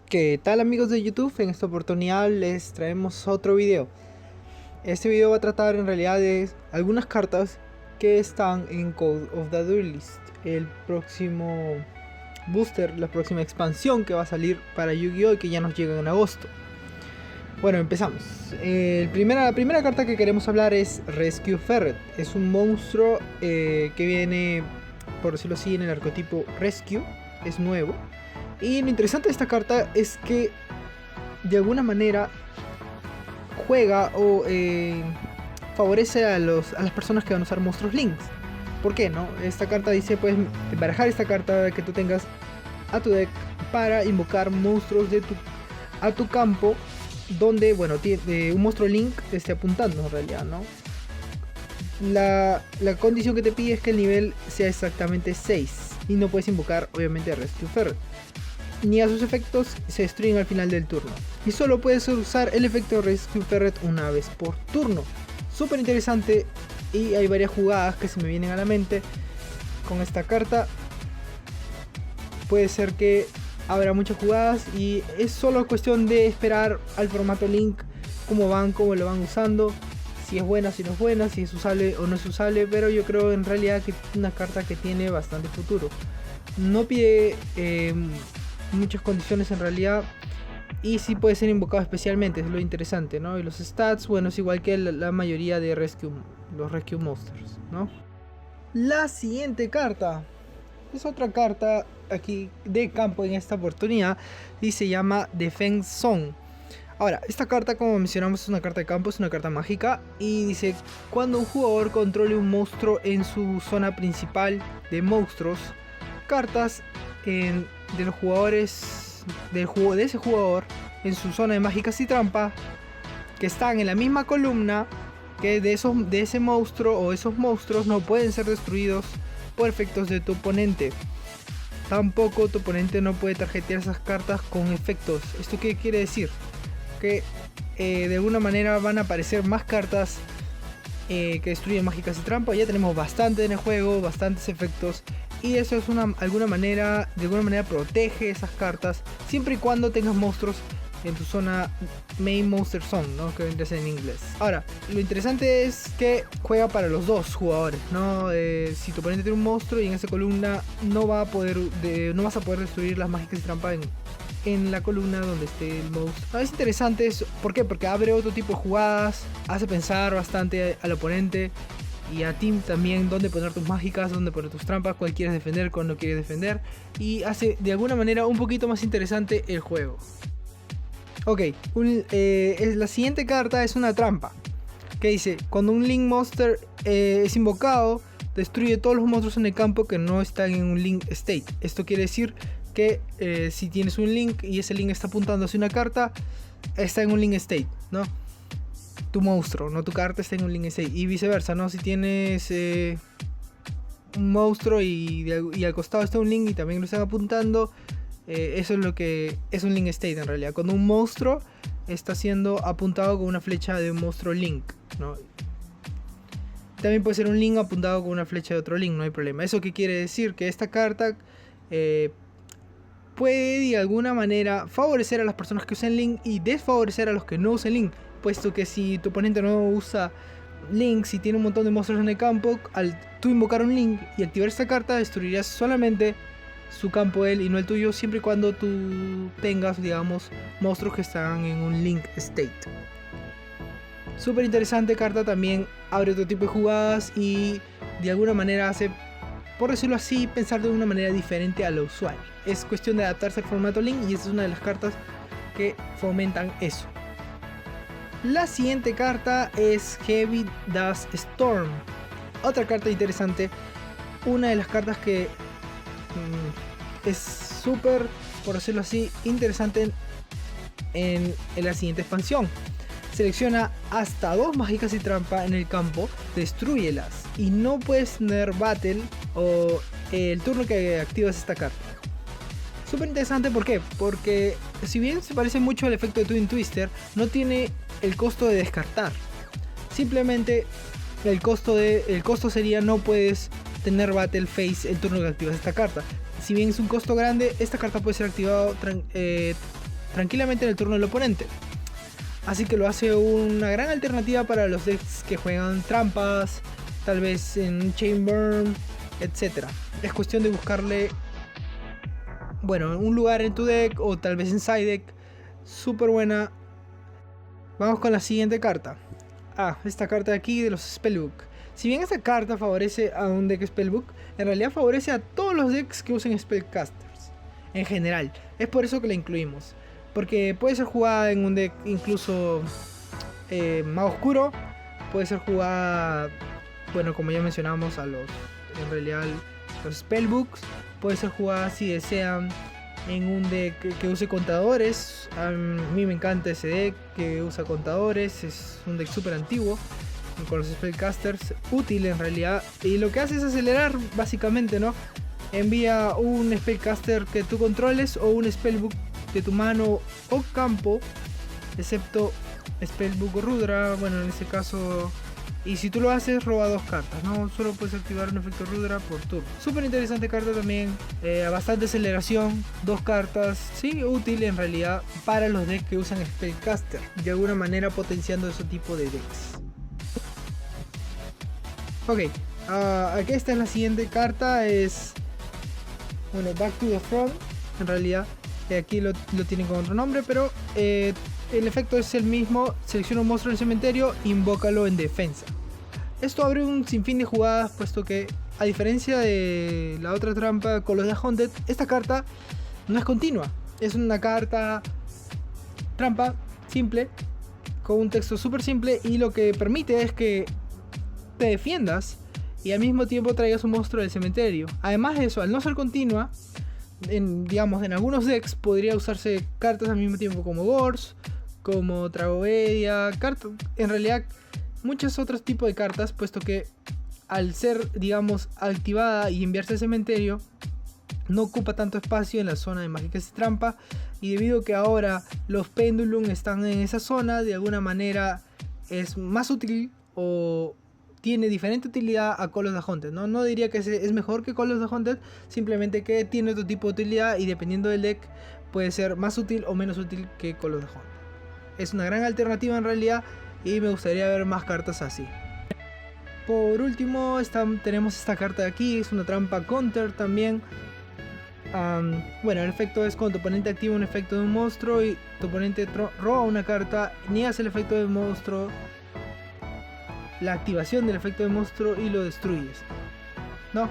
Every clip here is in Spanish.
¿Qué tal amigos de YouTube? En esta oportunidad les traemos otro video. Este video va a tratar en realidad de algunas cartas que están en Code of the Duelist, el próximo booster, la próxima expansión que va a salir para Yu-Gi-Oh! Y que ya nos llega en agosto. Bueno, empezamos. La primera carta que queremos hablar es Rescue Ferret. Es un monstruo que viene, por decirlo así, en el arquetipo Rescue. Es nuevo. Y lo interesante de esta carta es que de alguna manera juega o favorece a las personas que van a usar monstruos links. ¿Por qué no? Esta carta dice, puedes barajar esta carta que tú tengas a tu deck para invocar monstruos a tu campo donde, bueno, un monstruo link te esté apuntando en realidad, ¿no? La condición que te pide es que el nivel sea exactamente 6 y no puedes invocar obviamente a Rescue Ferret, ni a sus efectos se destruyen al final del turno, y solo puedes usar el efecto Rescue Ferret una vez por turno. Súper interesante, y hay varias jugadas que se me vienen a la mente con esta carta. Puede ser que habrá muchas jugadas y es solo cuestión de esperar al formato Link, cómo lo van usando, si es buena, si no es buena, si es usable o no es usable, pero yo creo en realidad que es una carta que tiene bastante futuro. No pide muchas condiciones en realidad, y sí puede ser invocado especialmente, es lo interesante, ¿no? Y los stats, bueno, es igual que la mayoría de los Rescue Monsters, ¿no? La siguiente carta es otra carta aquí de campo en esta oportunidad y se llama Defense Zone. Ahora, esta carta, como mencionamos, es una carta de campo, es una carta mágica y dice: cuando un jugador controle un monstruo en su zona principal de monstruos, cartas de los jugadores de ese jugador en su zona de mágicas y trampa que están en la misma columna que de ese monstruo o esos monstruos no pueden ser destruidos por efectos de tu oponente. Tampoco tu oponente no puede tarjetear esas cartas con efectos. ¿Esto qué quiere decir? Que de alguna manera van a aparecer más cartas que destruyen mágicas y trampa. Ya tenemos bastante en el juego, bastantes efectos, y eso es de alguna manera protege esas cartas siempre y cuando tengas monstruos en tu zona Main Monster Zone, ¿no? Que vendría en inglés. Ahora, lo interesante es que juega para los dos jugadores, ¿no? Si tu oponente tiene un monstruo y en esa columna no vas a poder destruir las mágicas y trampa en la columna donde esté el monstruo. Es interesante eso. ¿Por qué? Porque abre otro tipo de jugadas, hace pensar bastante al oponente y a ti también dónde poner tus mágicas, dónde poner tus trampas, cuál quieres defender, cuál no quieres defender, y hace de alguna manera un poquito más interesante el juego. Ok, la siguiente carta es una trampa que dice: cuando un Link Monster es invocado, destruye todos los monstruos en el campo que no están en un Link State. Esto quiere decir que si tienes un Link y ese Link está apuntando hacia una carta, está en un Link State, ¿no? Tu monstruo, no tu carta, está en un Link State, y viceversa, ¿no? Si tienes un monstruo y al costado está un Link y también lo están apuntando, eso es lo que es un Link State en realidad. Cuando un monstruo está siendo apuntado con una flecha de un monstruo Link, ¿no? También puede ser un Link apuntado con una flecha de otro Link, no hay problema. ¿Eso qué quiere decir? Que esta carta puede de alguna manera favorecer a las personas que usan Link y desfavorecer a los que no usan Link, puesto que si tu oponente no usa Link, si tiene un montón de monstruos en el campo, al tú invocar un Link y activar esta carta, destruirías solamente su campo él y no el tuyo, siempre y cuando tú tengas, digamos, monstruos que están en un Link State. Súper interesante carta, también abre otro tipo de jugadas y de alguna manera hace, por decirlo así, pensar de una manera diferente a lo usual. Es cuestión de adaptarse al formato Link y esta es una de las cartas que fomentan eso. La siguiente carta es Heavy Dust Storm. Otra carta interesante, una de las cartas que es súper, por decirlo así, interesante en la siguiente expansión. Selecciona hasta 2 mágicas y trampa en el campo, destruyelas y no puedes tener battle o el turno que activas esta carta. Súper interesante, ¿por qué? Porque si bien se parece mucho al efecto de Twin Twister, no tiene el costo de descartar. Simplemente el costo sería: no puedes tener Battle Phase el turno que activas esta carta. Si bien es un costo grande, esta carta puede ser activada tranquilamente en el turno del oponente. Así que lo hace una gran alternativa para los decks que juegan trampas, tal vez en Chain Burn, etc. Es cuestión de buscarle, bueno, un lugar en tu deck o tal vez en side deck. Súper buena. Vamos con la siguiente carta. Esta carta de aquí de los Spellbook. Si bien esta carta favorece a un deck Spellbook, en realidad favorece a todos los decks que usen Spellcasters en general. Es por eso que la incluimos, porque puede ser jugada en un deck incluso Mago Oscuro. Puede ser jugada, bueno, como ya mencionamos, en realidad los Spellbooks. Puede ser jugada, si desean, en un deck que use contadores. A mí me encanta ese deck que usa contadores. Es un deck súper antiguo con los Spellcasters, útil en realidad, y lo que hace es acelerar básicamente, ¿no? Envía un Spellcaster que tú controles o un Spellbook de tu mano o campo, excepto Spellbook o Rudra, bueno, en este caso. Y si tú lo haces, roba 2 cartas, ¿no? Solo puedes activar un efecto Rudra por turno. Súper interesante carta también, bastante aceleración, 2 cartas, sí, útil en realidad para los decks que usan Spellcaster, de alguna manera potenciando ese tipo de decks. Ok, aquí está la siguiente carta, es, bueno, Back to the Front, en realidad, aquí lo tienen con otro nombre, pero el efecto es el mismo. Selecciona un monstruo del cementerio, invócalo en defensa. Esto abre un sinfín de jugadas, puesto que, a diferencia de la otra trampa con los de Haunted, esta carta no es continua. Es una carta trampa simple, con un texto súper simple, y lo que permite es que te defiendas y al mismo tiempo traigas un monstruo del cementerio. Además de eso, al no ser continua, en algunos decks podría usarse cartas al mismo tiempo como Gorz, como Tragoedia, en realidad muchos otros tipos de cartas, puesto que al ser, digamos, activada y enviarse al cementerio, no ocupa tanto espacio en la zona de mágicas y trampa, y debido a que ahora los Pendulum están en esa zona, de alguna manera es más útil o tiene diferente utilidad a Call of the Haunted, ¿no? No diría que es mejor que Call of the Haunted, simplemente que tiene otro tipo de utilidad y dependiendo del deck puede ser más útil o menos útil que Call of the Haunted. Es una gran alternativa en realidad y me gustaría ver más cartas así. Por último tenemos esta carta de aquí, es una trampa counter también. Bueno, el efecto es cuando tu oponente activa un efecto de un monstruo y tu oponente roba una carta, niegas el efecto del monstruo, la activación del efecto del monstruo y lo destruyes, ¿no?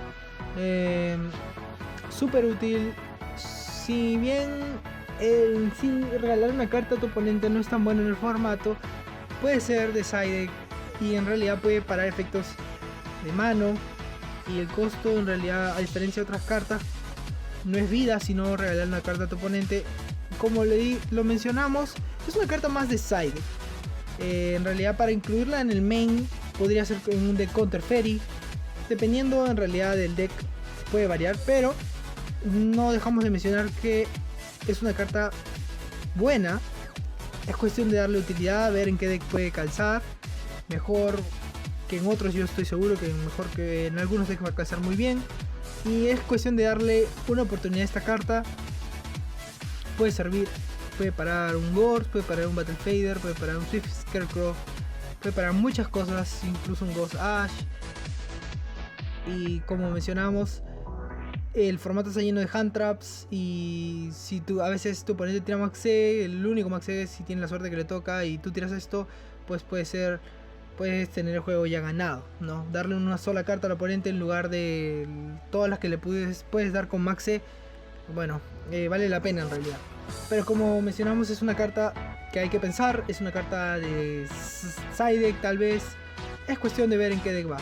Súper útil. Si bien en sí regalar una carta a tu oponente no es tan bueno en el formato, puede ser de side deck y en realidad puede parar efectos de mano, y el costo en realidad, a diferencia de otras cartas, no es vida, sino regalar una carta a tu oponente. Como lo mencionamos, es una carta más de side deck. En realidad, para incluirla en el main podría ser en un deck Counter Fairy, dependiendo en realidad del deck, puede variar, pero no dejamos de mencionar que es una carta buena. Es cuestión de darle utilidad, ver en qué deck puede calzar mejor que en otros. Yo estoy seguro que mejor que en algunos decks va a calzar muy bien, y es cuestión de darle una oportunidad a esta carta. Puede servir, puede parar un Gorz, puede parar un Battle Fader, puede parar un Swift Scarecrow, puede parar muchas cosas, incluso un Ghost Ash. Y como mencionamos, el formato está lleno de hand traps, y si a veces tu oponente tira Max E, el único Max E, si tiene la suerte que le toca y tú tiras esto, pues puedes tener el juego ya ganado, ¿no? Darle una sola carta al oponente en lugar de todas las que le puedes dar con Max E, bueno, vale la pena en realidad. Pero como mencionamos, es una carta que hay que pensar, es una carta de side deck tal vez, es cuestión de ver en qué deck va.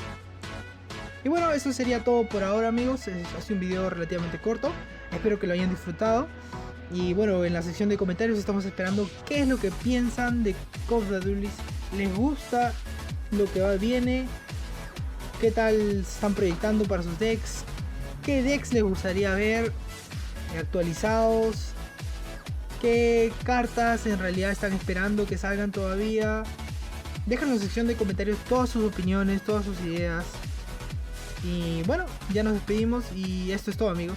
Y bueno, eso sería todo por ahora, amigos. Ha sido un video relativamente corto, espero que lo hayan disfrutado. Y bueno, en la sección de comentarios estamos esperando qué es lo que piensan de Call of the Duelist. ¿Les gusta lo que viene? ¿Qué tal están proyectando para sus decks? ¿Qué decks les gustaría ver actualizados? ¿Qué cartas en realidad están esperando que salgan todavía? Dejen en la sección de comentarios todas sus opiniones, todas sus ideas. Y bueno, ya nos despedimos y esto es todo, amigos.